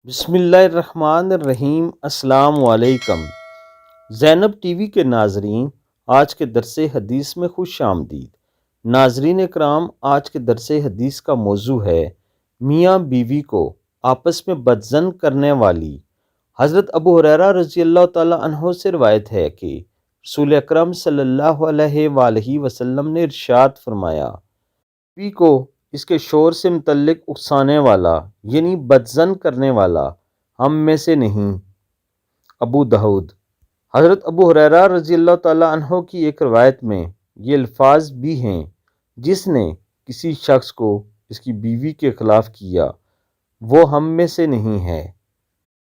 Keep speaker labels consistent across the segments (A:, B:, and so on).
A: بسم اللہ الرحمن الرحیم۔ السلام علیکم۔ زینب ٹی وی کے ناظرین، آج کے درس حدیث میں خوش آمدید۔ ناظرین اکرام، آج کے درس حدیث کا موضوع ہے میاں بیوی کو آپس میں بدظن کرنے والی۔ حضرت ابو ہریرہ رضی اللہ تعالیٰ عنہ سے روایت ہے کہ رسول اکرم صلی اللہ علیہ وآلہ وسلم نے ارشاد فرمایا، بیوی کو اس کے شوہر سے متعلق اکسانے والا یعنی بدظن کرنے والا ہم میں سے نہیں۔ ابو داؤد۔ حضرت ابو ہریرہ رضی اللہ تعالیٰ عنہ کی ایک روایت میں یہ الفاظ بھی ہیں، جس نے کسی شخص کو اس کی بیوی کے خلاف کیا وہ ہم میں سے نہیں ہے۔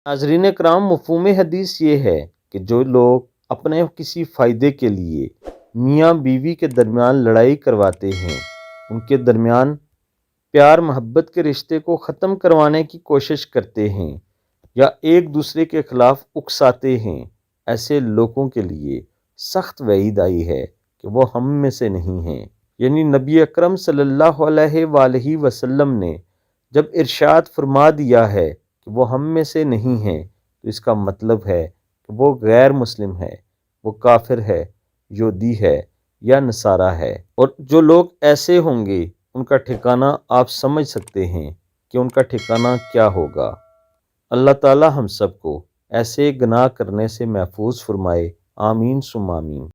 A: ناظرین کرام، مفہوم حدیث یہ ہے کہ جو لوگ اپنے کسی فائدے کے لیے میاں بیوی کے درمیان لڑائی کرواتے ہیں، ان کے درمیان پیار محبت کے رشتے کو ختم کروانے کی کوشش کرتے ہیں یا ایک دوسرے کے خلاف اکساتے ہیں، ایسے لوگوں کے لیے سخت وعید آئی ہے کہ وہ ہم میں سے نہیں ہیں۔ یعنی نبی اکرم صلی اللہ علیہ وآلہ وسلم نے جب ارشاد فرما دیا ہے کہ وہ ہم میں سے نہیں ہیں، تو اس کا مطلب ہے کہ وہ غیر مسلم ہے، وہ کافر ہے، یہودی ہے یا نصارہ ہے۔ اور جو لوگ ایسے ہوں گے ان کا ٹھکانہ آپ سمجھ سکتے ہیں کہ ان کا ٹھکانہ کیا ہوگا۔ اللہ تعالی ہم سب کو ایسے گناہ کرنے سے محفوظ فرمائے، آمین ثم آمین۔